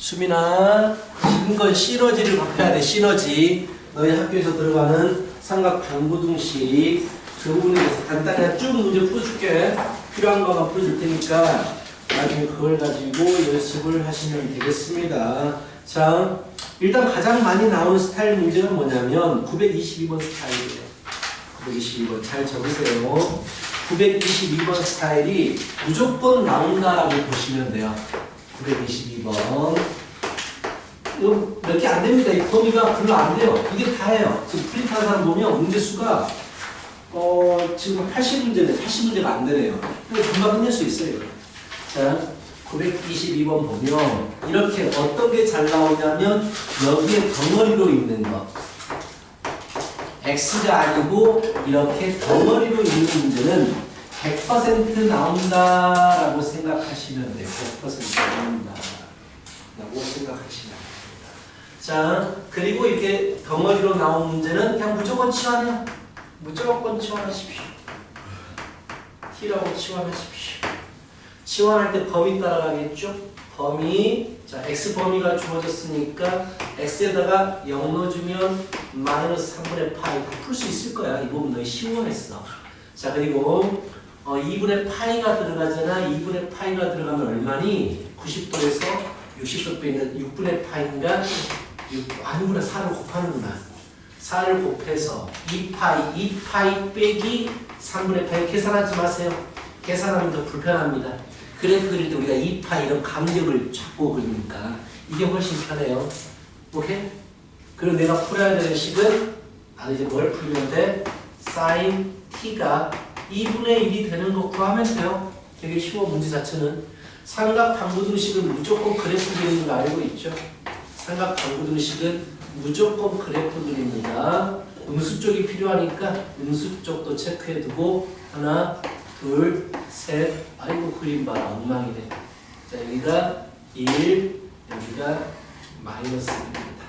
수민아, 지금껏 시너지를 갚아야 돼. 시너지. 너희 학교에서 들어가는 삼각 반부등식 그 부분에 대해서 간단히 쭉 문제 풀어줄게. 필요한 거만 풀어줄 테니까 나중에 그걸 가지고 연습을 하시면 되겠습니다. 자, 일단 가장 많이 나오는 스타일 문제가 뭐냐면 922번 스타일이에요. 922번 잘 적으세요. 922번 스타일이 무조건 나온다라고 보시면 돼요. 922번. 이거 몇 개 안 됩니다. 이 범위가 별로 안 돼요. 이게 다예요. 지금 프린트한 사람 보면 문제 수가 지금 80문제네. 80문제가 안 되네요. 이거 금방 끝낼 수 있어요. 자, 922번 보면 이렇게 어떤 게 잘 나오냐면 여기에 덩어리로 있는 거. X가 아니고 이렇게 덩어리로 있는 문제는 100% 나온다라고 생각하시면 돼요. 100% 나온다라고 생각하시면 됩니다. 자, 그리고 이렇게 덩어리로 나온 문제는 그냥 무조건 치환해요. 무조건 치환하십시오. T라고 치환하십시오. 치환할 때 범위 따라가겠죠? 범위, 자, X 범위가 주어졌으니까 X에다가 0 넣어주면 마이너스 3분의 파이 다 풀 수 있을 거야. 이 부분 너희 시원했어. 자, 그리고 2분의 파이가 들어가잖아. 2분의 파이가 들어가면 얼마니? 90도에서 60도 빼면 6분의 파이인가? 아니구나. 4를 곱하는구나. 4를 곱해서 2파이 빼기 3분의 파이 계산하지 마세요. 계산하면 더 불편합니다. 그래프 그릴 때 우리가 2파 이런 간격을 잡고 그리니까 이게 훨씬 편해요. 오케이? 그리고 내가 풀어야 되는 식은 이제 뭘 풀면 돼? sin t가 2분의 1이 되는 거 구하면 돼요. 되게 쉬워. 문제 자체는. 삼각 반부등식은 무조건 그래프 그리는 거 알고 있죠? 삼각 반부등식은 무조건 그래프 그립니다. 음수 쪽이 필요하니까 음수 쪽도 체크해두고 하나 둘, 셋, 아이고 그림 봐라. 엉망이네. 자, 여기가 1, 여기가 마이너스 1입니다.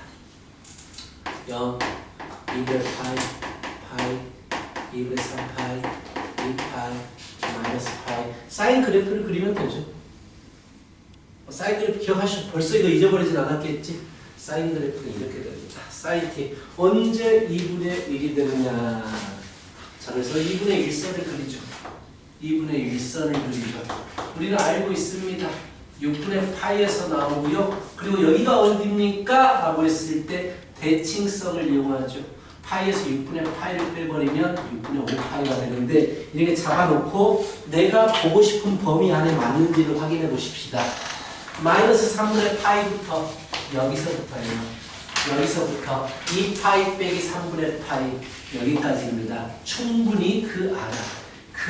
0, 2분의 파이, 2분의 3파이, 2파이, 마이너스 파이. 사인 그래프를 그리면 되죠. 사인 그래프 기억하시죠? 벌써 이거 잊어버리진 않았겠지? 사인 그래프는 이렇게 됩니다. 사인 t. 언제 2분의 1이 되느냐. 자, 그래서 2분의 1선을 그리죠. 2분의 1선을 그리죠. 우리는 알고 있습니다. 6분의 파이에서 나오고요. 그리고 여기가 어디입니까? 라고 했을 때 대칭성을 이용하죠. 파이에서 6분의 파이를 빼버리면 6분의 5파이가 되는데 이렇게 잡아놓고 내가 보고 싶은 범위 안에 맞는지를 확인해 보십시다. 마이너스 3분의 파이부터 여기서부터예요. 여기서부터 2파이 빼기 3분의 파이 여기까지입니다. 충분히 그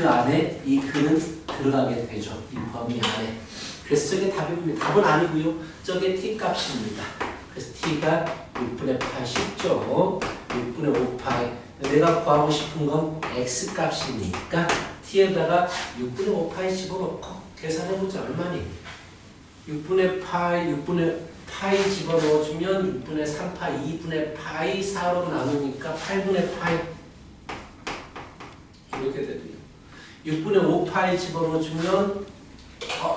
안에 이 근은 들어가게 되죠. 이 범위 안에. 그래서 저게 답입니다. 답은 아니고요. 저게 t 값입니다. 그래서 t가 6분의 80죠. 6분의 5파이. 내가 구하고 싶은 건 x 값이니까 t에다가 6분의 5파이 집어넣고 계산해보자. 얼마니? 6분의 파이 집어넣어주면 6분의 3파이, 2분의 파이 4로 나누니까 8분의 파이 이렇게 되고요. 6분의 5파이 집어넣어주면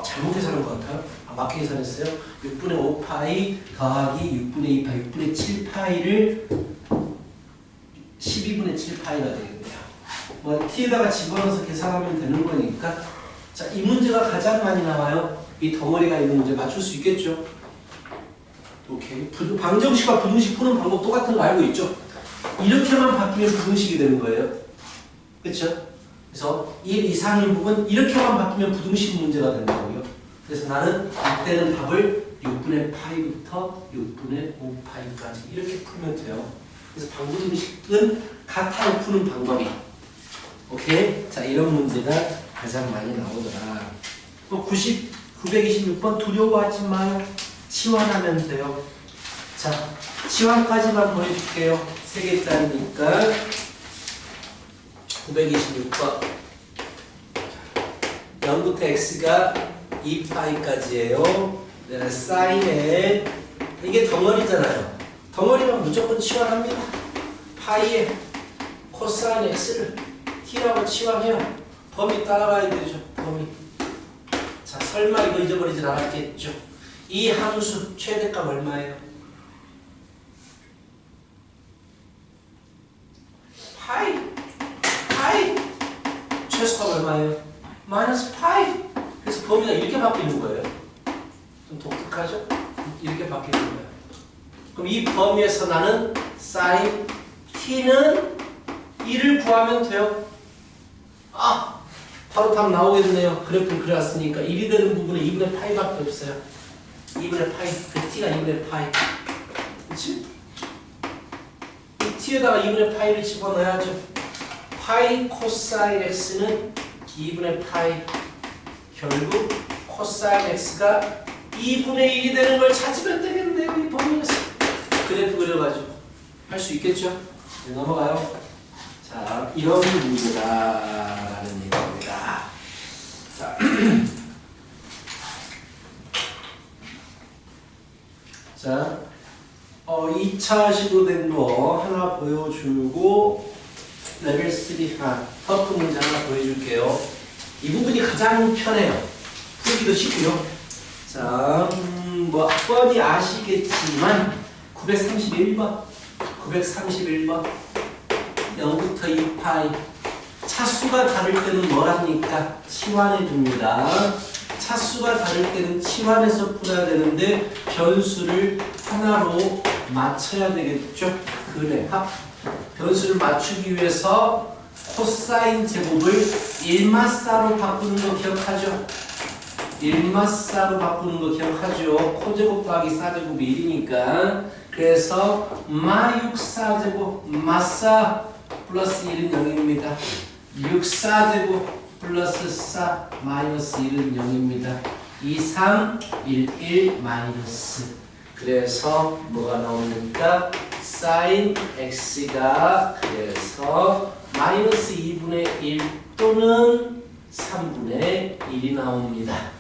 잘못 계산한 것 같아요. 맞게 계산했어요. 6분의 5파이 더하기 6분의 2파이, 6분의 7파이를 12분의 7파이가 되겠네요. 뭐 t에다가 집어넣어서 계산하면 되는 거니까. 자, 이 문제가 가장 많이 나와요. 이 덩어리가 있는 문제 맞출 수 있겠죠? 오케이. 방정식과 부등식 푸는 방법 똑같은 거 알고 있죠? 이렇게만 바뀌면 부등식이 되는 거예요. 그렇죠? 그래서 1 이상인 부분 이렇게만 바뀌면 부등식 문제가 된다고요. 그래서 나는 이때는 답을 6분의 파이부터 6분의 5파이까지 이렇게 풀면 돼요. 그래서 방부등식은 같아요. 푸는 방법이. 오케이? 자, 이런 문제가 가장 많이 나오더라. 또 926번 두려워하지 마요. 치환하면 돼요. 자, 치환까지만 보여줄게요. 3개짜리니까 926번 0부터 x가 2파이까지예요. 사인에 이게 덩어리잖아요. 덩어리만 무조건 치환합니다. 파이에 코사인 x를 t라고 치환해요. 범위 따라가야 되죠. 범위. 자, 설마 이거 잊어버리진 않았겠죠. 이 함수 최대값 얼마예요? 파이. 최소값 얼마예요? 마이너스 파이. 그래서 범위가 이렇게 바뀌는 거예요. 좀 독특하죠? 이렇게 바뀌는 거예요. 그럼 이 범위에서 나는 sin t는 1을 구하면 돼요. 아! 바로 답 나오겠네요. 그래프를 그려왔으니까 1이 되는 부분에 2분의 파이밖에 없어요. 2분의 파이. 그 t가 2분의 파이. 그치? 이 t에다가 2분의 파이를 집어넣어야죠. 파이 코사인 x는 2분의 파이. 결국 코사인 x가 2분의 1이 되는 걸 찾으면 되겠네요. 이 범위에서. 그래프 그려가지고. 할 수 있겠죠? 네, 넘어가요. 자, 이런 문제다라는 얘기입니다. 자, 자 2차식으로 된 거 하나 보여주고 레벨 3 터프 문제 하나 보여줄게요. 이 부분이 가장 편해요. 풀기도 쉽고요. 자, 뭐 뻔히 아시겠지만 931번 0부터 2파이 차수가 다를 때는 뭐랍니까? 치환해 줍니다. 차수가 다를 때는 치환해서 풀어야 되는데 변수를 하나로 맞춰야 되겠죠? 그래, 합. 변수를 맞추기 위해서 코사인 제곱을 1마사로 바꾸는 거 기억하죠? 1마사로 바꾸는 거 기억하죠? 코제곱 더하기 사제곱이 1이니까 그래서 마6사제곱 마사 플러스 1은 0입니다. 6사제곱 플러스 4 마이너스 1은 0입니다. 2, 3, 1, 1 마이너스. 그래서 뭐가 나옵니까? sin x가 그래서 마이너스 2분의 1 또는 3분의 1이 나옵니다.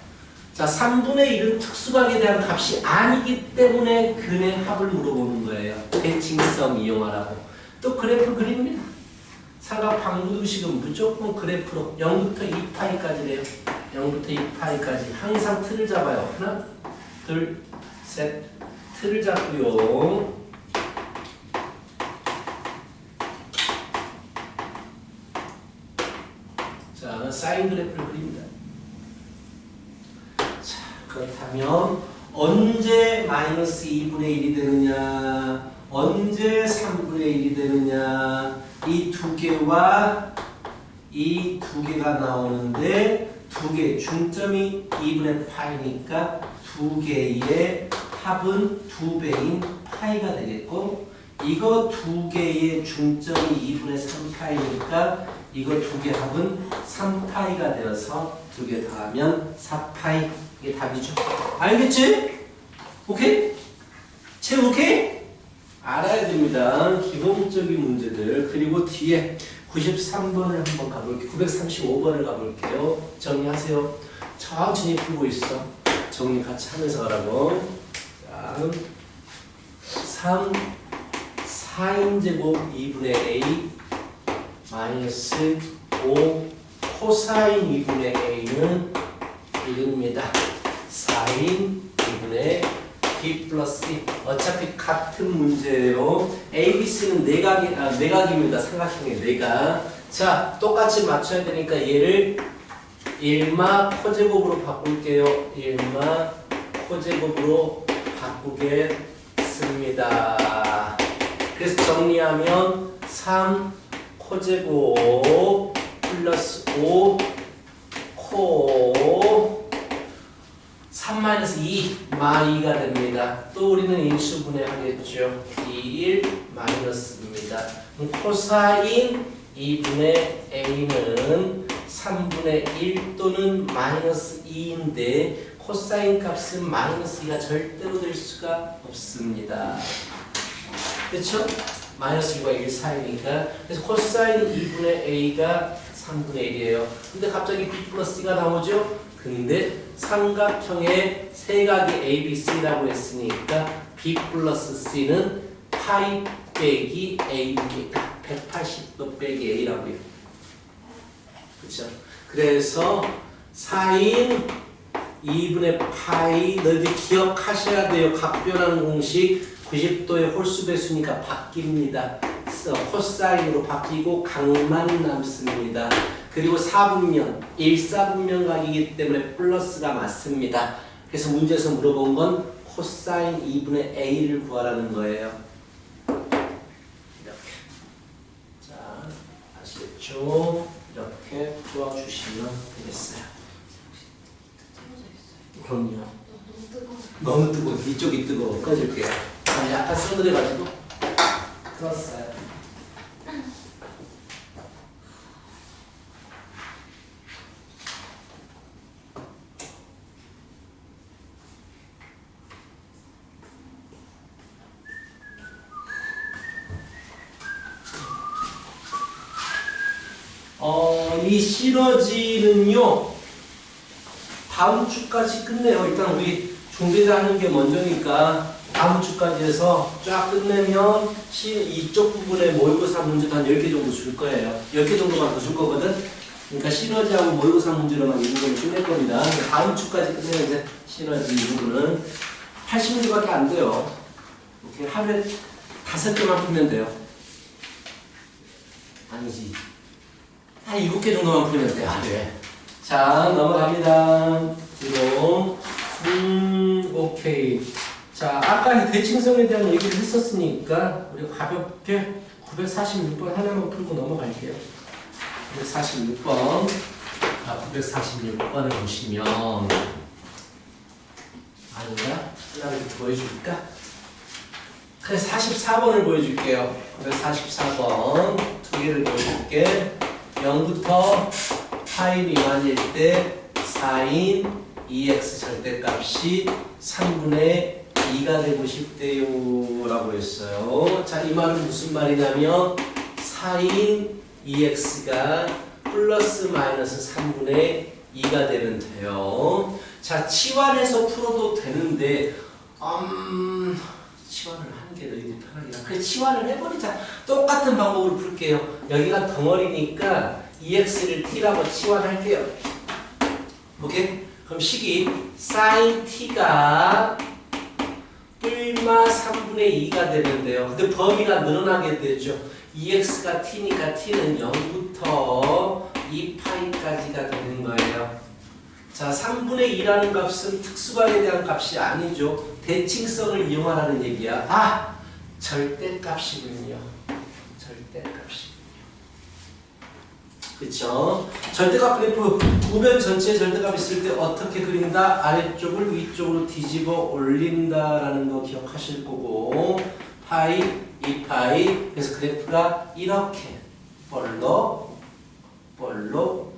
자, 3분의 1은 특수각에 대한 값이 아니기 때문에 근의 합을 물어보는 거예요. 대칭성 이용하라고. 또 그래프 그립니다. 삼각 방부등식은 무조건 그래프로 0부터 2파이까지래요. 0부터 2파이까지 항상 틀을 잡아요. 하나, 둘, 셋. 틀을 잡고요. 자, 사인 그래프를 그립니다. 자, 그렇다면 언제 마이너스 2분의 1이 되느냐, 언제 3분의 1이 되느냐, 이 두 개와 이 두 개가 나오는데 두 개 중점이 2분의 파이니까 두 개의 합은 2배인 파이가 되겠고, 이거 두 개의 중점이 2분의 3파이니까 이거 두 개 합은 3파이가 되어서 두 개 더하면 4파이. 이게 답이죠. 알겠지? 오케이? 채 오케이? 알아야 됩니다. 기본적인 문제들. 그리고 뒤에 93번을 한번 가볼게요. 935번을 가볼게요. 정리하세요. 천천히 풀고 있어. 정리 같이 하면서 가라고. 자, 3 4인제곱 2분의 a 마이너스 5 코사인 2분의 a는 1입니다. 4인 2분의 b 플러스 2. 어차피 같은 문제예요. a, b, c는 내각입니다. 삼각형의 내각. 자, 똑같이 맞춰야 되니까 얘를 1마 코제곱으로 바꿀게요. 1마 코제곱으로 바꾸겠습니다. 그래서 정리하면 3 코제곱 플러스 5 코 3-2 마2가 됩니다. 또 우리는 인수분해 하겠죠. 2, 1 마이너스입니다. 코사인 2분의 a는 3분의 1 또는 마이너스 2인데 코사인 값은 마이너스 2가 절대로 될 수가 없습니다. 그렇죠? 마이너스 2가 1 사이니까. 그래서 코사인 2분의 a가 3분의 1이에요. 근데 갑자기 b 플러스 c가 나오죠? 근데 삼각형의 세각이 ABC라고 했으니까 B 플러스 C는 파이 빼기 A입니다. 180도 빼기 A라고요. 그렇죠? 그래서 4인 2분의 파이. 너희들 기억하셔야 돼요. 각변하는 공식 90도의 홀수배수니까 바뀝니다. 코사인으로 바뀌고 각만 남습니다. 그리고 4분면 1사분면 각이기 때문에 플러스가 맞습니다. 그래서 문제에서 물어본 건 코사인 2분의 a를 구하라는 거예요. 이렇게. 자, 아시겠죠? 이렇게 풀어주시면 되겠어요. 그럼요. 너무 뜨거워. 이쪽이 뜨거워. 꺼줄게요. 약간 서늘해가지고 풀었어요. 이 시너지는요, 다음 주까지 끝내요. 일단 우리 준비하는 게 먼저니까 다음 주까지 해서 쫙 끝내면 이쪽 부분에 모의고사 문제도 한 10개 정도 줄 거예요. 10개 정도만 더 줄 거거든. 그러니까 시너지하고 모의고사 문제로만 이 부분을 끝낼 겁니다. 다음 주까지 끝내면 이제 시너지 이 부분은 80문제밖에 안 돼요. 이렇게 하루에 5개만 풀면 돼요. 아니지. 한 7개 정도만 풀면 돼. 안 돼. 자, 넘어갑니다. 뒤로. 오케이. 자, 아까 대칭성에 대한 얘기를 했었으니까 우리 가볍게 946번 하나만 풀고 넘어갈게요. 946번. 자, 946번을 보시면 아닌가? 하나를 보여줄까? 그래, 44번을 보여줄게요. 944번 두 개를 보여줄게. 0부터 파이 미만일 때 4인 2x 절대값이 3분의 2가 되고 싶대요 라고 했어요. 자, 이 말은 무슨 말이냐면 4인 2x가 플러스 마이너스 3분의 2가 되면 돼요. 자, 치환해서 풀어도 되는데 치환을 하는 게 너희들이 편하니까 그래, 치환을 해버리자. 똑같은 방법으로 풀게요. 여기가 덩어리니까 2x를 t라고 치환할게요. 오케이? 그럼 식이 sin t가 뿔마 3분의 2가 되는데요. 근데 범위가 늘어나게 되죠. 2x가 t니까 t는 0부터 2파이까지가 되는 거예요. 자, 3분의 2라는 값은 특수각에 대한 값이 아니죠. 대칭성을 이용하라는 얘기야. 아! 절대값이군요. 절대값이군요. 그쵸? 절대값 그래프 우변 전체에 절대값 있을 때 어떻게 그린다? 아래쪽을 위쪽으로 뒤집어 올린다라는 거 기억하실 거고, 파이, 2파이. 그래서 그래프가 이렇게 볼록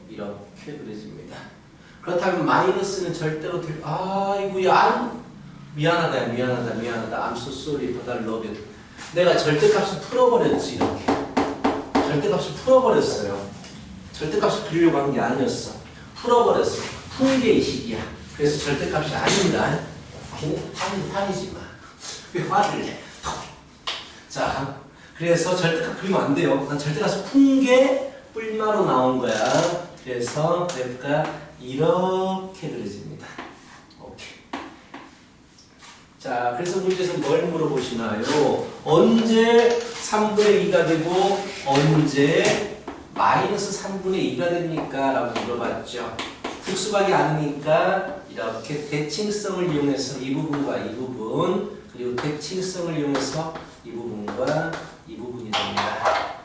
이렇게 그려집니다. 그렇다면 마이너스는 절대로 아이고야, 미안하다. I'm so sorry, but I love you. 내가 절대값을 풀어버렸지, 이렇게. 절대값을 풀어버렸어요. 절대값을 그리려고 한 게 아니었어. 풀어버렸어. 푼 게 이 식이야. 그래서 절대값이 아닙니다. 화내지 마. 왜 화를 내? 자, 그래서 절대값 그리면 안 돼요. 난 절대값을 푼 게 뿔마로 나온 거야. 그래서 그래프가 이렇게 그려집니다. 오케이. 자, 그래서 문제에서 뭘 물어보시나요? 언제 3분의 2가 되고 언제 마이너스 3분의 2가 됩니까? 라고 물어봤죠. 특수각이 아니니까 이렇게 대칭성을 이용해서 이 부분과 이 부분, 그리고 대칭성을 이용해서 이 부분과 이 부분이 됩니다.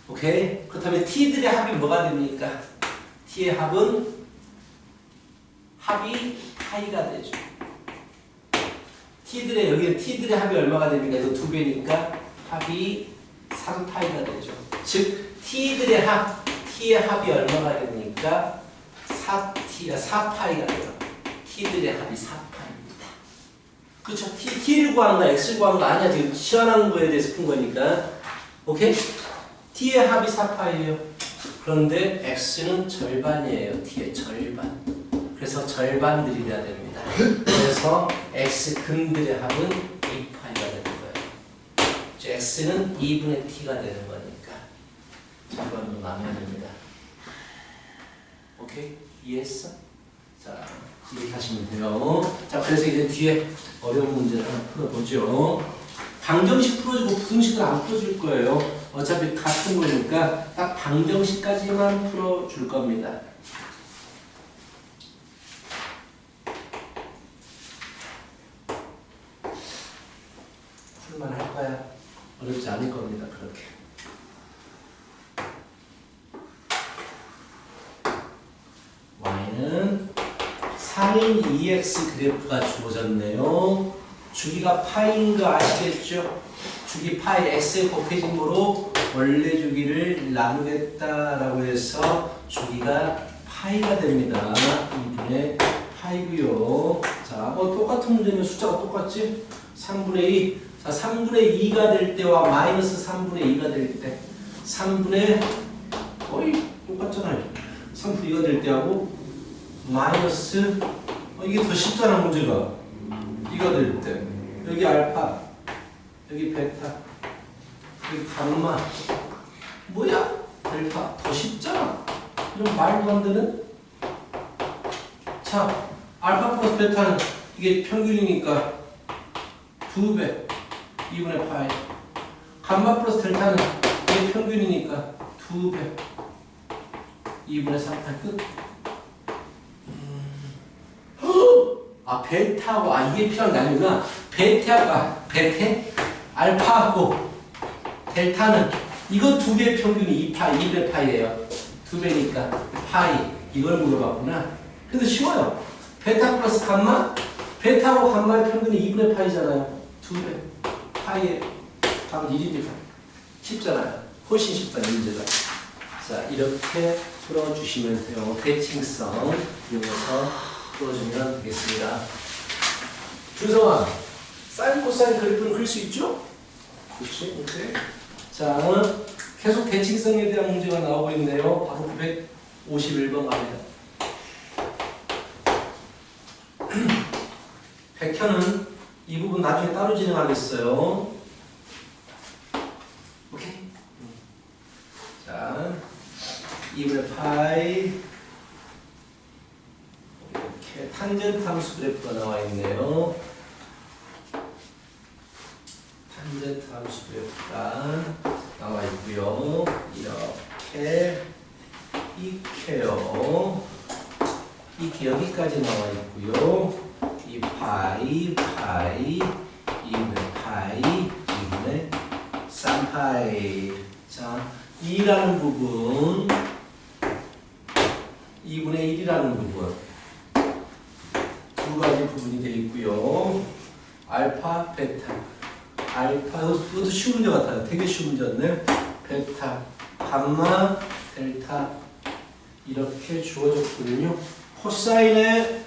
오케이? 그렇다면 t들의 합이 뭐가 됩니까? t의 합이 파이가 되죠. 여기는 t들의 합이 얼마가 됩니까? 이거 2배니까 합이 3파이가 되죠. 즉 t들의 t의 합이 얼마가 됩니까? 4파이가 돼요. t들의 합이 4파입니다. 그렇죠? t를 구하는 거, x를 구하는 거 아니야. 지금 시원한 거에 대해서 푼 거니까. 오케이? t의 합이 4파이에요. 그런데 x는 절반이에요. t의 절반. 그래서 절반들이 돼야 됩니다. 그래서 x 근들의 합은 2파이가 되는 거예요. x는 2분의 t가 되는 거니까 절반으로 나눠야 됩니다. 오케이? 이해했어? 자, 이렇게 하시면 돼요. 자, 그래서 이제 뒤에 어려운 문제를 하나 풀어보죠. 방정식 풀어주고 부등식은 안 풀어줄 거예요. 어차피 같은 거니까 딱 방정식까지만 풀어줄 겁니다. 풀만 할 거야. 어렵지 않을 겁니다. 그렇게. y는 sin 2x 그래프가 주어졌네요. 주기가 파이인 거 아시겠죠? 주기 파이 x에 곱해진 거로 원래 주기를 나누겠다라고 해서 주기가 파이가 됩니다. 2분의 파이고요. 자, 똑같은 문제는 숫자가 똑같지? 3분의 2. 자, 3분의 2가 될 때와 마이너스 3분의 2가 될 때 3분의 거의 똑같잖아요. 3분의 2가 될 때하고 마이너스 이게 더 쉽잖아 문제가. 2가 될 때 여기 알파 여기 베타 여기 감마 뭐야? 델타 더 쉽잖아. 이런 말도 안 되는? 자, 알파 플러스 베타는 이게 평균이니까 2배 2분의 파이. 감마 플러스 델타는 이게 평균이니까 2배 2분의 3파이 끝. 아, 베타하고, 이게 필요한 게 아니구나. 베테? 알파하고, 델타는, 이거 두 개의 평균이 2파이, 2배 파이예요. 2배니까, 파이. 이걸 물어봤구나. 그래도 쉬워요. 베타 플러스 감마? 베타하고 감마의 평균이 2분의 파이잖아요. 2배. 파이에, 답은 1이니까. 쉽잖아요. 훨씬 쉽다, 문제가. 자, 이렇게 풀어주시면 돼요. 대칭성 이용해서 풀어주면 되겠습니다. 준성아, 사인 코사인 그래프는 그릴 수 있죠? 그렇지? 오케이. 자, 계속 대칭성에 대한 문제가 나오고 있네요. 바로 951번 갑니다. 백현은 이 부분 나중에 따로 진행하겠어요. 오케이? 자, 2분의 파이 이렇게 탄젠트 함수 그래프가 나와 있네요. 탄젠트 함수 그래프가 나와 있고요. 이렇게 이케요. 이렇게 여기까지 나와 있고요. 이 파이 2분의 파이 2분의 3파이. 자, 2라는 부분 2분의 1이라는 부분 두 가지 부분이 되어 있고요. 알파, 베타. 알파, 이것도 쉬운 문제 같아요. 되게 쉬운 문제였네. 베타, 감마, 델타 이렇게 주어졌거든요. 코사인의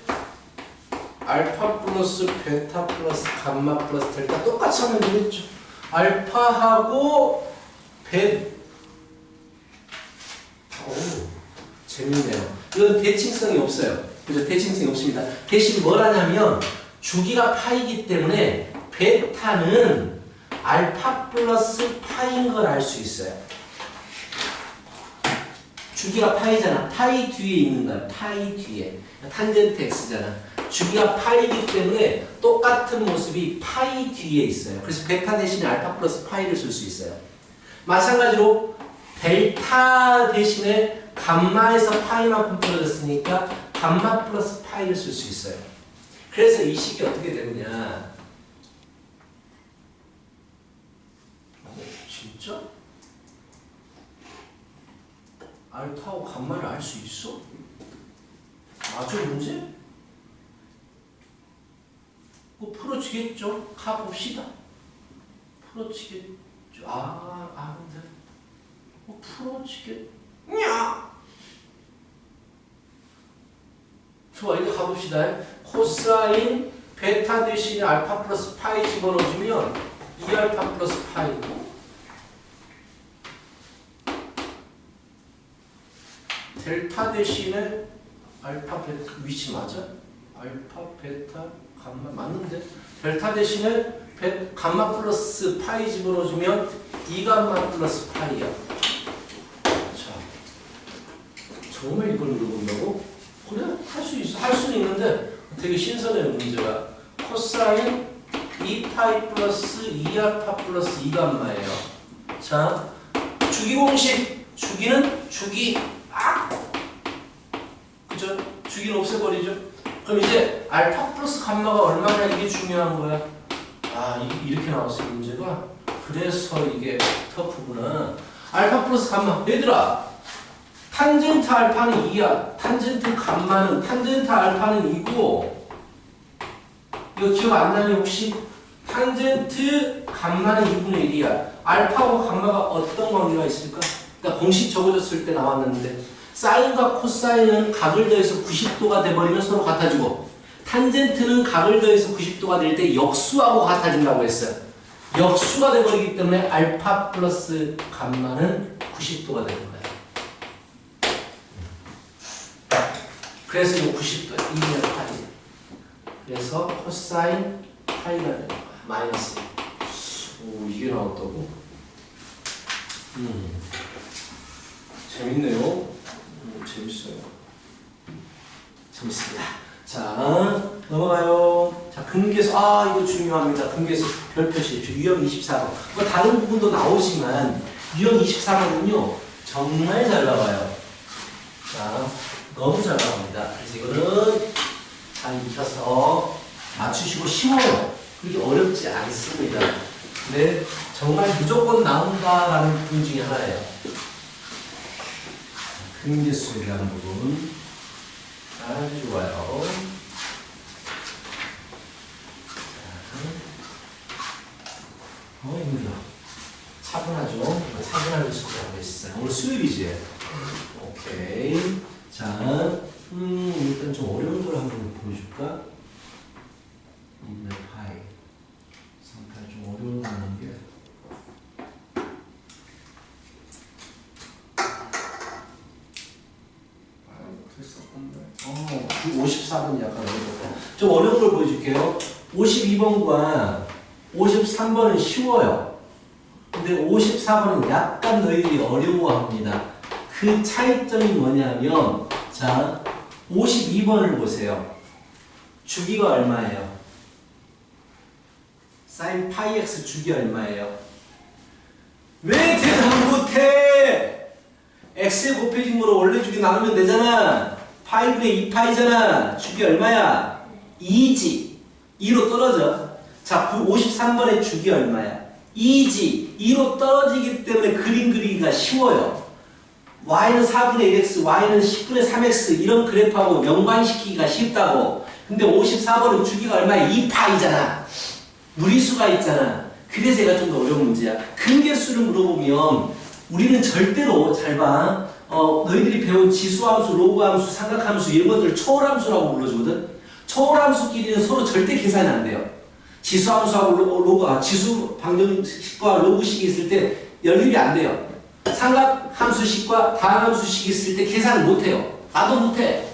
알파 플러스 베타 플러스 감마 플러스 델타 똑같이 하면 되겠죠. 알파하고 재밌네요. 이건 대칭성이 없어요. 그죠? 대칭성이 없습니다. 대신 뭘 하냐면 주기가 파이기 때문에 베타는 알파 플러스 파이인 걸 알 수 있어요. 주기가 파이잖아. 파이 뒤에 있는 거야. 파이 뒤에. 탄젠트 x잖아. 주기가 파이이기 때문에 똑같은 모습이 파이 뒤에 있어요. 그래서 베타 대신에 알파 플러스 파이를 쓸 수 있어요. 마찬가지로 델타 대신에 감마에서 파이만큼 떨어졌으니까 감마 플러스 파이를 쓸 수 있어요. 그래서 이 식이 어떻게 되느냐. 진짜? 알파하고 감마를 알 수 있어? 맞아 문제? 뭐 풀어지겠죠? 가봅시다. 풀어지겠죠? 근데 뭐 풀어지겠냐? 좋아, 이거 가봅시다. 코사인 베타 대신에 알파 플러스 파이 집어넣어주면 2알파 플러스 파이고 델타 대신에 알파 베타 위치 맞아? 알파 베타 감마 맞는데? 델타 대신에 감마 플러스 파이 집어넣어주면 2감마 플러스 파이야. 자, 정말 이걸 물어본다고? 그래? 할 수 있어. 할 수는 있는데 되게 신선해요, 문제가. 코사인 2파이 플러스 2알파 플러스 2감마예요. 자, 주기 공식. 주기는 주기 그죠? 주기는 없애버리죠. 그럼 이제 알파 플러스 감마가 얼마냐 이게 중요한 거야. 이렇게 나왔어요, 문제가. 그래서 이게 터프구나. 알파 플러스 감마. 얘들아, 탄젠트 알파는 2야. 탄젠트 감마는, 탄젠트 알파는 2고, 이거 기억 안 나니 혹시? 탄젠트 감마는 2분의 1이야. 알파하고 감마가 어떤 관계가 있을까? 그러니까 공식 적어줬을 때 나왔는데, 사인과 코사인은 각을 더해서 90도가 돼버리면 서로 같아지고, 탄젠트는 각을 더해서 90도가 될 때 역수하고 같아진다고 했어요. 역수가 돼버리기 때문에 알파 플러스 감마는 90도가 되는 거야. 그래서 이거 90도야. 2분의 파이. 그래서 코사인 파이가 되는 거야. 마이너스. 오, 이게 나왔다고? 재밌네요. 재밌어요. 재밌습니다. 자, 넘어가요. 자, 근계수. 이거 중요합니다. 근계수 별 표시했죠. 유형 24번. 뭐 다른 부분도 나오지만 유형 24번은요 정말 잘 나와요. 자, 너무 잘 나옵니다. 그래서 이거는 잘 익혀서 맞추시고 쉬워요. 그렇게 어렵지 않습니다. 근데 정말 무조건 나온다라는 부분 중에 하나예요. 근계수에 대한 부분. 아주 좋아요. 힘들어. 차분하죠? 차분하게 숙제하고 있어요. 오늘 수요일이지? 오케이. 자, 일단 좀 어려운 걸 한번 보여줄까? 2분의 파이. 상당히 좀 어려운 거 하는 게. 됐었건데. 54번 약간 어려웠다. 좀 어려운 걸 보여줄게요. 52번과 53번은 쉬워요. 근데 54번은 약간 너희들이 어려워합니다. 그 차이점이 뭐냐면, 자, 52번을 보세요. 주기가 얼마예요? sin 파이 x 주기 얼마예요? 왜 대답 못해? x에 곱해진 거로 원래 주기 나누면 되잖아. 파이분의 2파이잖아. 주기 얼마야? 2지. 2로 떨어져. 자, 53번의 주기 얼마야? 2지. 2로 떨어지기 때문에 그림 그리기가 쉬워요. y는 4분의 1x, y는 10분의 3x 이런 그래프하고 연관시키기가 쉽다고. 근데 54번은 주기가 얼마야? 2파이잖아. 무리수가 있잖아. 그래서 얘가 좀 더 어려운 문제야. 근계수를 물어보면 우리는 절대로, 잘 봐. 너희들이 배운 지수함수, 로그함수, 삼각함수 이런 것들을 초월함수라고 불러주거든. 초월함수끼리는 서로 절대 계산이 안 돼요. 지수함수하고 지수 방정식과 로그식이 있을 때 연립이 안 돼요. 삼각함수식과 다항함수식이 있을 때 계산을 못 해요. 나도 못 해.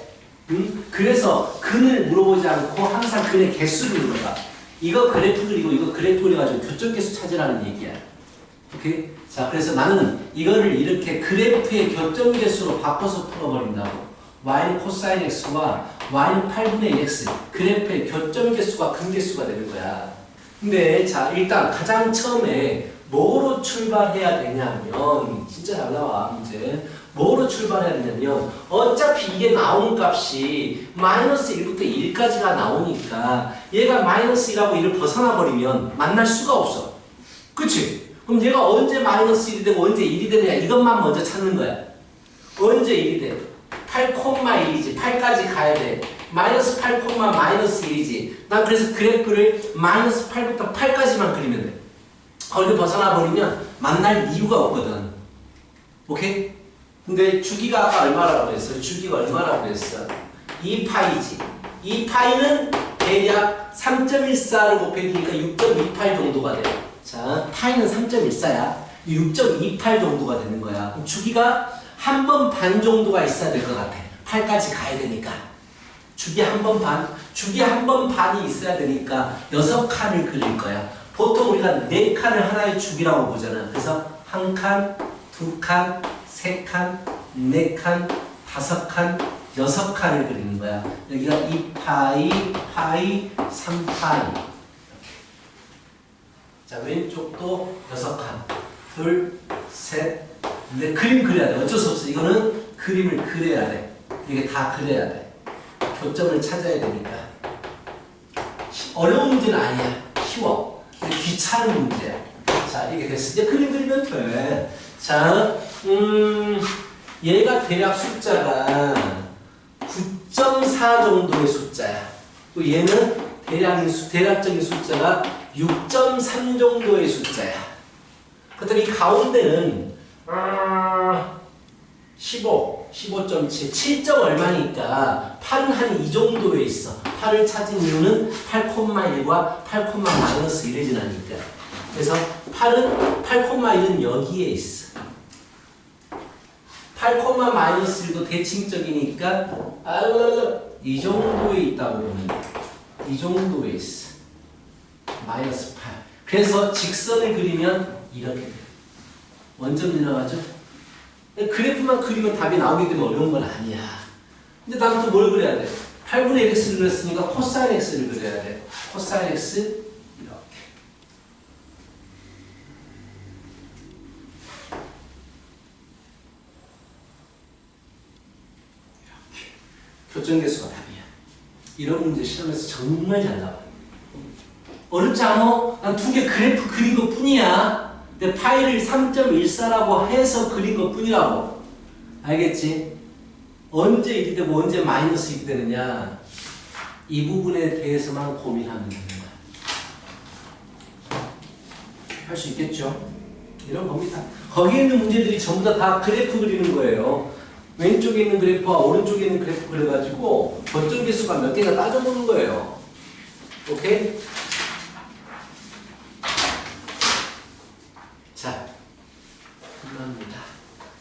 그래서 근을 물어보지 않고 항상 근의 개수를 물어봐. 이거 그래프 그리고 이거 그래프 그려가지고 교점계수 찾으라는 얘기야. 오케이? 자, 그래서 나는 이거를 이렇게 그래프의 교점계수로 바꿔서 풀어버린다고. y는 코사인 x와 y는 8분의 1x. 그래프의 교점계수가 근계수가 되는 거야. 근데 자, 일단 가장 처음에 뭐로 출발해야 되냐면, 진짜 잘 나와 문제. 뭐로 출발해야 되냐면, 어차피 이게 나온 값이 마이너스 1부터 1까지가 나오니까 얘가 마이너스 1하고 1을 벗어나 버리면 만날 수가 없어. 그치? 그럼 얘가 언제 마이너스 1이 되고 언제 1이 되느냐 이것만 먼저 찾는 거야. 언제 1이 돼? 8,1이지. 8까지 가야 돼. 마이너스 8, 마이너스 1이지. 난 그래서 그래프를 마이너스 8부터 8까지만 그리면 돼. 거기를 벗어나 버리면 만날 이유가 없거든. 오케이? 근데 주기가 아까 얼마라고 했어? 주기가 얼마라고 했어? 2파이지. 2파이는 대략 3.14를 곱해주니까 6.28 정도가 돼. 자, 파이는 3.14야. 6.28 정도가 되는 거야. 그럼 주기가 한 번 반 정도가 있어야 될 것 같아. 8까지 가야 되니까. 주기 한 번 반, 주기 한 번 반이 있어야 되니까 6칸을 그릴 거야. 보통 우리가 4칸을 하나의 주기라고 보잖아. 그래서 1칸, 2칸, 3칸, 4칸, 5칸, 6칸을 그리는 거야. 여기가 2파이, 파이, 3파이. 자, 왼쪽도 6칸. 둘, 셋, 넷. 그림 그려야 돼. 어쩔 수 없어. 이거는 그림을 그려야 돼. 이게 다 그려야 돼. 교점을 찾아야 되니까. 어려운 문제는 아니야. 쉬워. 근데 귀찮은 문제야. 자, 이게 됐어. 이제 그림 그리면 돼. 자, 얘가 대략 숫자가 9.4 정도의 숫자야. 또 얘는 대략적인 숫자가 6.3 정도의 숫자야. 그렇다면 이 가운데는 15, 15.7, 7점 얼마니까 8은 한 이 정도에 있어. 8을 찾은 이유는 8,1과 8,-1을 지나니까. 그래서 8,1은 여기에 있어. 8,-1도 대칭적이니까 이 정도에 있다고 보면 돼. 이 정도에 있어. 마이너스 8. 그래서 직선을 그리면 이렇게 돼. 원점 지나가죠? 그래프만 그리면 답이 나오기 때문에 어려운 건 아니야. 근데 다음 또 뭘 그려야 돼? 8분의 1x를 그렸으니까 코사인 x를 그려야 돼. 코사인 x 이렇게. 교점계수가 답이야. 이런 문제 시험에서 정말 잘 나와. 어렵지 않아? 난 2개 그래프 그린 것 뿐이야. 근데 파이를 3.14라고 해서 그린 것 뿐이라고. 알겠지? 언제 1이 되고 언제 마이너스 1이 되느냐. 이 부분에 대해서만 고민하면 되는 거야. 할 수 있겠죠? 이런 겁니다. 거기에 있는 문제들이 전부 다 그래프 그리는 거예요. 왼쪽에 있는 그래프와 오른쪽에 있는 그래프 그려가지고 거점 개수가 몇 개가 따져보는 거예요. 오케이? 자, 끝납니다.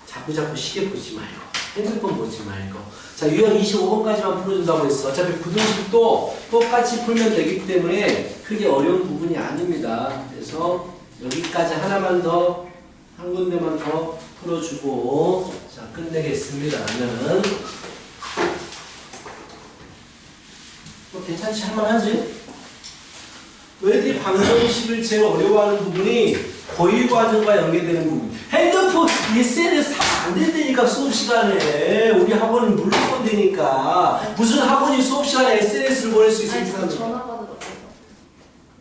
자꾸 시계 보지 말고 핸드폰 보지 말고. 자, 유형 25번까지만 풀어준다고 했어. 어차피 부등식도 똑같이 풀면 되기 때문에 크게 어려운 부분이 아닙니다. 그래서 여기까지 하나만 더, 한 군데만 더 풀어주고 자, 끝내겠습니다. 그러면은 뭐 괜찮지? 할만하지? 왜들이 방정식을 제일 어려워하는 부분이 고유 과정과 연계되는 부분. 핸드폰 SNS 사면 안 된다니까 수업 시간에. 우리 학원은 물론 되니까. 무슨 학원이 수업 시간에 SNS를 보낼 수 있을 사람들. 전화 받으러 가요.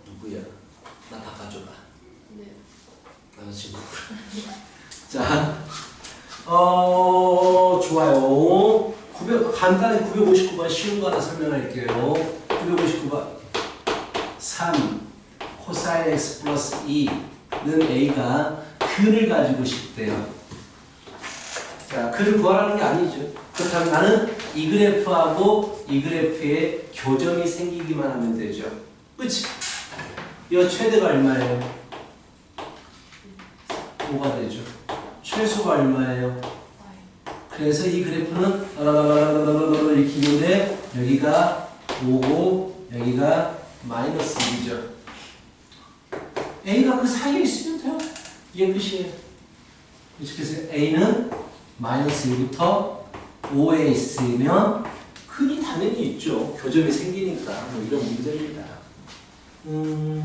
누구야? 나 다 가져가. 네. 남자친구. 자, 좋아요. 간단히 959번 쉬운 거 하나 설명할게요. 959번 3 코사인 x 플러스 2는 a가 근을 가지고 싶대요. 자, 근을 구하라는 게 아니죠. 그렇다면 나는 이 그래프하고 이 그래프에 교점이 생기기만 하면 되죠. 그치? 이 최대가 얼마예요? 5가 되죠. 최소가 얼마예요? 그래서 이 그래프는 이렇게 있는데 여기가 5고 여기가 마이너스 1이죠. A가 그 사이에 있으면 돼요. 이게 끝이에요. 그래서 A는 마이너스 1부터 5에 있으면 근이 당연히 있죠. 교점이 생기니까 뭐 이런 문제입니다. 오.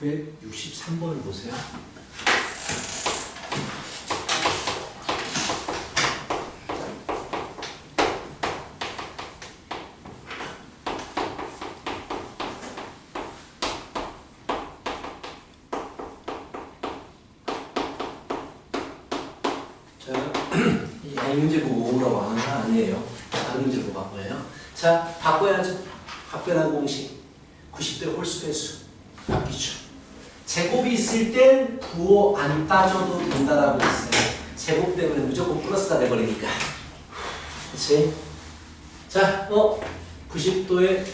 963번을 보세요. 자, 이 문제 보고 오라고 하는 거 아니에요. 다른 문제 보고 바꿔요. 자, 바꿔야죠. 각변한 공식. 90대 홀수배수. 바뀌죠. 제곱이 있을 땐 부호 안 따져도 된다라고 했어요. 제곱 때문에 무조건 플러스가 돼버리니까. 그치? 자, 90도의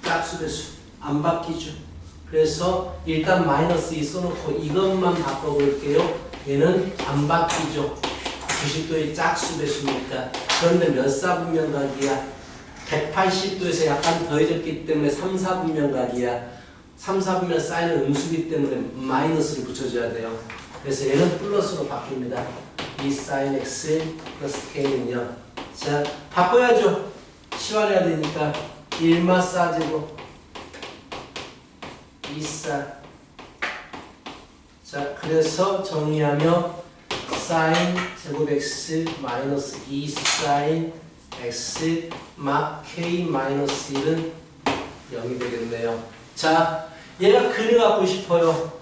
짝수배수. 안 바뀌죠. 그래서 일단 마이너스 2 써놓고 이것만 바꿔볼게요. 얘는 안 바뀌죠. 90도의 짝수배수니까 그런데 몇 사분면각이야? 180도에서 약간 더해졌기 때문에 3, 4분면각이야. 3, 4분면 사인은 음수기 때문에 마이너스를 붙여줘야 돼요. 그래서 얘는 플러스로 바뀝니다. 이 사인 x 플러스 k는요. 자, 바꿔야죠. 치환해야 되니까 1마 싸지고 2사. 자, 그래서 정리하면 사인 제곱 x 마이너스 2 사인 x 막 k 마이너스 1은 0이 되겠네요. 자, 얘가 근을 갖고 싶어요.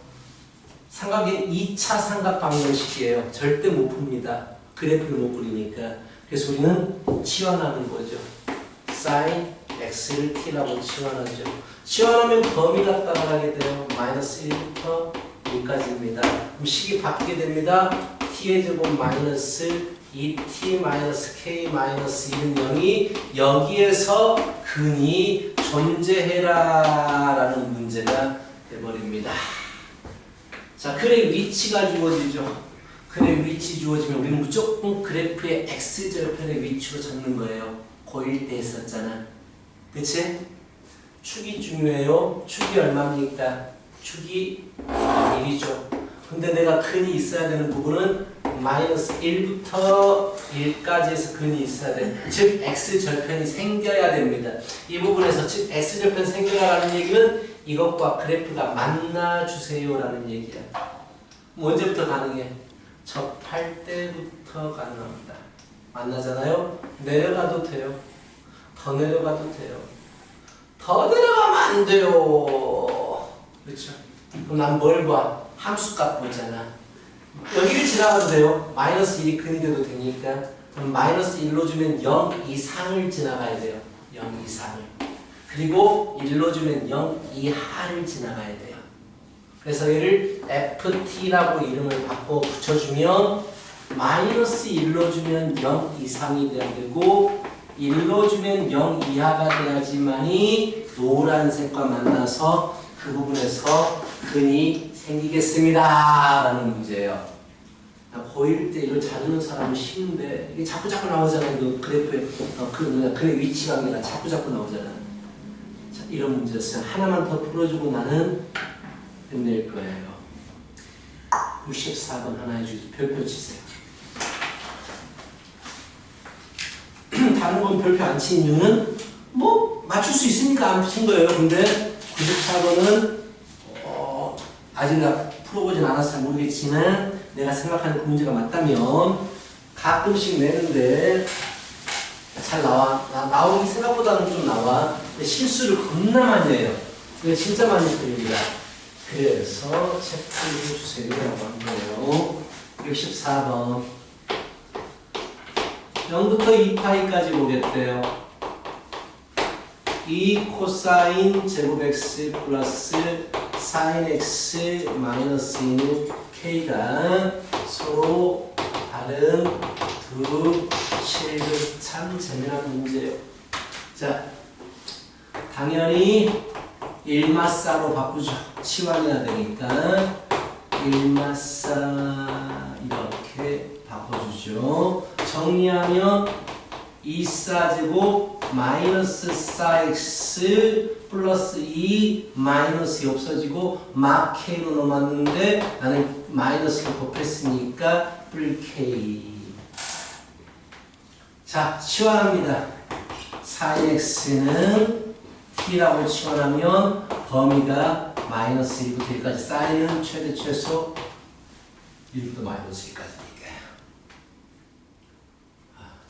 삼각의 2차 삼각 방정식이에요. 절대 못 풉니다. 그래프를 못 그리니까. 그래서 우리는 치환하는 거죠. 사인 x를 t라고 치환하죠. 치환하면 범위가 따라가게 돼요. 마이너스 1부터 1까지입니다. 그럼 식이 바뀌게 됩니다. t의 제곱 마이너스 2t 마이너스 k 마이너스 1은 0이 여기에서 근이 존재해라 라는 문제가 돼버립니다. 자, 근의 위치가 주어지죠. 근의 위치 주어지면 우리는 무조건 그래프의 x절편의 위치로 잡는 거예요. 고1 때 했었잖아. 그치? 축이 중요해요. 축이 얼마입니까? 축이 1이죠. 근데 내가 근이 있어야 되는 부분은 마이너스 1부터 1까지 해서 근이 있어야 돼. 즉 x절편이 생겨야 됩니다. 이 부분에서 즉 x절편 생겨라라는 얘기는 이것과 그래프가 만나주세요 라는 얘기야. 뭐 언제부터 가능해? 접할 때부터 가능합니다. 만나잖아요? 내려가도 돼요. 더 내려가도 돼요. 더 내려가면 안 돼요. 그렇죠? 그럼 난 뭘 봐? 함수값 보잖아. 여기를 지나가도 돼요. 마이너스 1이 근이 돼도 되니까. 그럼 마이너스 1로 주면 0 이상을 지나가야 돼요. 0 이상을. 그리고 1로 주면 0 이하를 지나가야 돼요. 그래서 얘를 ft라고 이름을 바꿔 붙여주면 마이너스 1로 주면 0 이상이 돼야 되고 1로 주면 0 이하가 돼야지만이 노란색과 만나서 그 부분에서 근이 생기겠습니다 라는 문제예요. 고1 때 이걸 자르는 사람은 쉬운데 이게 자꾸 나오잖아요. 그 그래프에 근의 위치가 아니라 자꾸 나오잖아. 자, 이런 문제였어요. 하나만 더 풀어주고 나는 끝낼 거예요. 64번 하나 해주세요. 별표 치세요. 다른 건 별표 안 친 이유는 뭐 맞출 수 있으니까 안 친 거예요. 근데 94번은 아직 나 풀어보진 않아서 잘 모르겠지만 내가 생각하는 그 문제가 맞다면 가끔씩 내는데 잘 나오기 생각보다는 좀 나와. 근데 실수를 겁나 많이 해요. 이거 진짜 많이 틀립니다. 그래서 체크해 주세요 라고 한 거예요. 64번 0부터 2파이까지 보겠대요. 2 코사인 제곱 x 플러스 사인 x 마이너스 2는 k가 서로 다른 두 실그 참 재미난 문제예요. 자, 당연히 1마사로 바꾸죠. 치환해야 되니까 1마사 이렇게 바꿔주죠. 정리하면 2사제곱 마이너스 4x 플러스 2 마이너스 없어지고 막 k로 넘었는데 나는 마이너스를 곱했으니까 뿔 k. 자, 치환합니다. 4x는 t라고 치환하면 범위가 마이너스 1부터 1까지 사인은 최대 최소 1부터 마이너스 1까지니까.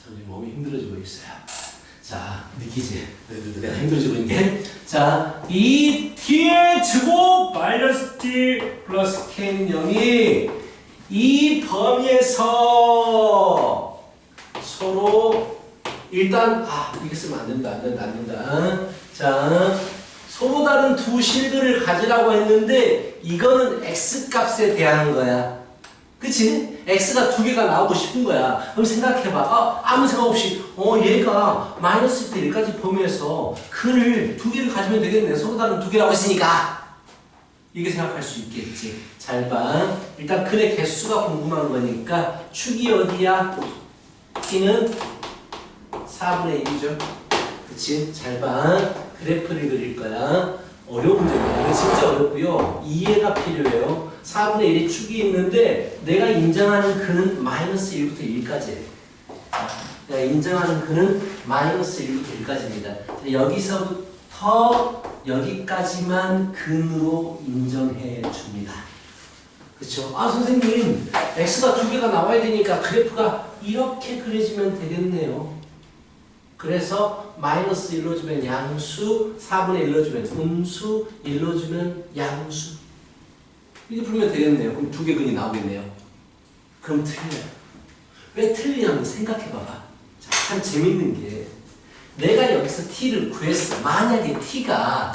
점점 몸이 힘들어지고 있어요. 자, 느끼지? 내가 힘들어지고 있는 게. 자, 이 t의 제곱 마이너스 t 플러스 k는 0이 이 범위에서 서로 일단 이거 쓰면 안 된다. 자, 서로 다른 두 실들을 가지라고 했는데 이거는 x값에 대한 거야. 그치? x가 두 개가 나오고 싶은 거야. 그럼 생각해봐. 아무 생각 없이 얘가 마이너스 때 1까지 범위에서 근을 두 개를 가지면 되겠네. 서로 다른 두 개라고 했으니까. 이렇게 생각할 수 있겠지. 잘 봐. 일단 근의 개수가 궁금한 거니까 축이 어디야? t는 4분의 1이죠. 그치? 잘 봐. 그래프를 그릴 거야. 어려운 문제입니다. 이거 진짜 어렵고요. 이해가 필요해요. 4분의 1이 축이 있는데 내가 인정하는 근은 마이너스 1부터 1까지예요. 내가 인정하는 근은 마이너스 1부터 1까지입니다. 여기서부터 여기까지만 근으로 인정해 줍니다. 그렇죠? 아 선생님 x가 두 개가 나와야 되니까 그래프가 이렇게 그려지면 되겠네요. 그래서 마이너스 1로 주면 양수, 4분의 1로 주면 음수, 1로 주면 양수. 이렇게 풀면 되겠네요. 그럼 두 개 근이 나오겠네요. 그럼 틀려요. 왜 틀리냐면 생각해봐봐. 자, 참 재밌는 게 내가 여기서 t를 구했어. 만약에 t가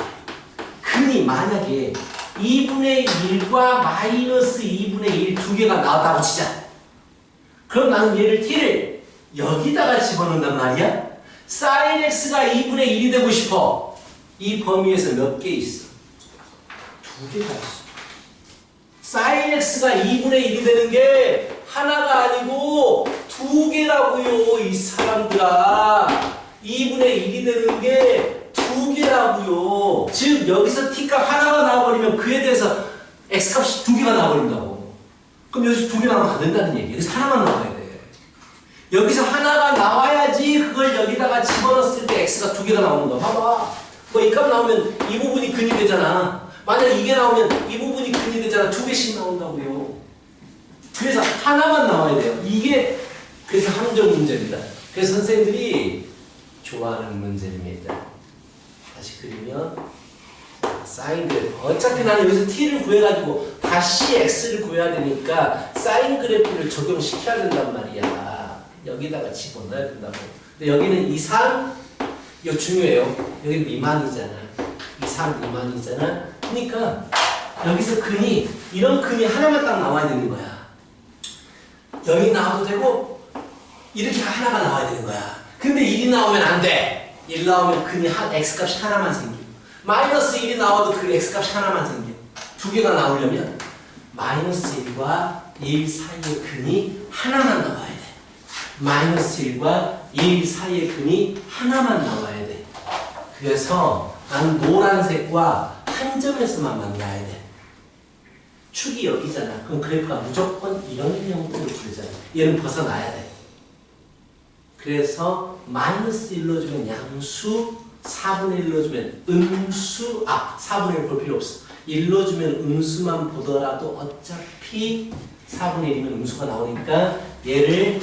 근이 만약에 2분의 1과 마이너스 2분의 1 두 개가 나왔다고 치자. 그럼 나는 얘를 t를 여기다가 집어넣는단 말이야. sin x가 2분의 1이 되고 싶어. 이 범위에서 몇 개 있어? 두 개가 있어. sin x가 2분의 1이 되는 게 하나가 아니고 두 개라고요. 이 사람들아. 2분의 1이 되는 게 두 개라고요. 즉 여기서 t값 하나가 나와버리면 그에 대해서 x값이 두 개가 나와버린다고. 그럼 여기서 두 개 나오면 안 된다는 얘기예요. 여기서 하나만 나와야 돼. 여기서 하나가 나와야지 그걸 여기다가 집어넣었을 때 x가 두 개가 나오는 거야. 봐봐. 뭐 이 값 나오면 이 부분이 근이 되잖아. 만약 이게 나오면 이 부분이 근이 되잖아. 두 개씩 나온다고요. 그래서 하나만 나와야 돼요. 이게 그래서 함정 문제입니다. 그래서 선생님들이 좋아하는 문제입니다. 다시 그리면 사인 그래프. 어차피 나는 여기서 t를 구해가지고 다시 x를 구해야 되니까 사인 그래프를 적용시켜야 된단 말이야. 여기다가 집어넣어야 된다고. 근데 여기는 이상, 이거 중요해요. 여기 미만이잖아. 이상 미만이잖아. 그러니까 여기서 근이 이런 근이 하나만 딱 나와야 되는 거야. 여기 나와도 되고 이렇게 하나가 나와야 되는 거야. 근데 1이 나오면 안 돼. 1 나오면 근이 x값이 하나만 생겨. 마이너스 1이 나와도 그 x값이 하나만 생겨. 두 개가 나오려면 마이너스 1과 1 사이의 근이 하나만 나와야 돼. 마이너스 1과 1 사이의 근이 하나만 나와야 돼. 그래서 난 노란색과 한 점에서만 만나야 돼. 축이 여기잖아. 그럼 그래프가 무조건 이런 형태로 그리잖아. 얘는 벗어나야 돼. 그래서 마이너스 1로 주면 양수, 4분의 1로 주면 음수, 4분의 1 볼 필요 없어. 1로 주면 음수만 보더라도 어차피 4분의 1이면 음수가 나오니까 얘를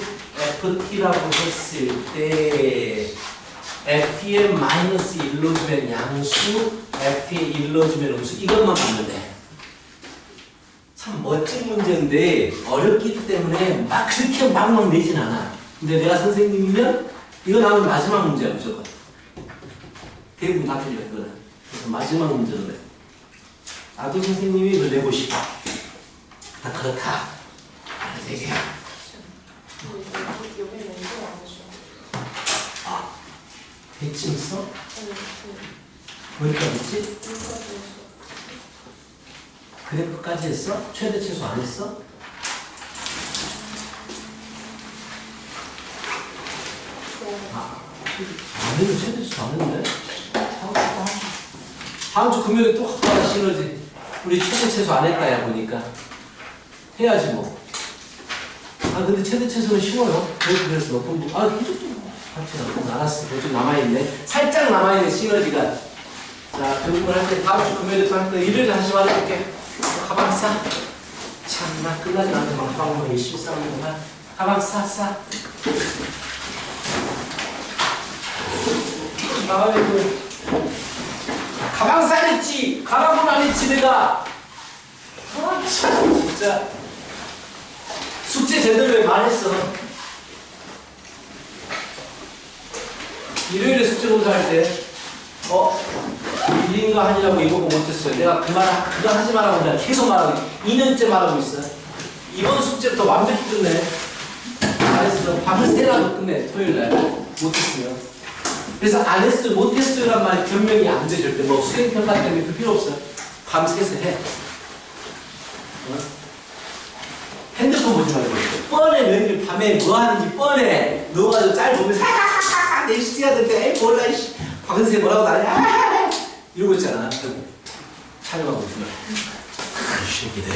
ft라고 했을 때 ft에 마이너스 1로 주면 양수, ft에 1로 주면 음수 이것만 보면 돼. 참 멋진 문제인데 어렵기 때문에 막 그렇게 막 내진 않아. 근데 내가 선생님이면 이거 나오면 마지막 문제야 무조건. 대부분 다 틀려 이거는. 그래서 마지막 문제로 내. 나도 선생님이 이걸 내고 싶어. 다 그렇다. 되게. 대칭 써? 어디까지 했지? 그래프까지 했어? 최대 최소 안 했어? 아니면 최대 최소 안 했는데? 다음 주 금요일에 또 갖고 와라 시너지. 우리 최대 최소 안 했다 야 보니까. 해야지 뭐. 근데 최대 최소는 쉬워요. 그래서 몇 번, 이쪽도 같이 알았어. 좀 남아있네. 살짝 남아있네, 시너지가. 자, 교육을 할 때, 다음 주 금요일에 또 할 때, 일요일에 다시 말해줄게. 가방 싸. 참, 나 끝나지 않는데, 막 가방 열심히 싸우는구나. 가방 싸. 가방 싸랬지! 가방은 안 했지, 내가! 진짜. 숙제 제대로 왜 말했어? 일요일에 숙제 검사할 때, 일인가 하느라고 이거 못했어요. 내가 그거 하지 말라고 내가 계속 말하고, 2년째 말하고 있어. 이번 숙제부터 완벽히 끝내. 잘했어. 밤을 새라도 끝내. 토요일날. 못했으면. 그래서 안 했어요, 못했어요란 말이 변명이 안 돼, 절대. 뭐 수행평가 때문에 그 필요 없어. 밤새서 해. 핸드폰 보지 말고. 뻔해, 왠지 밤에 뭐 하는지 뻔해. 누워가지고 짤 보면서 하하하하 내일 시해야 되는데 에이 몰라 이씨 박은세 뭐라고 나냐 이러고 있잖아. 촬영하고 있으면 이 새끼들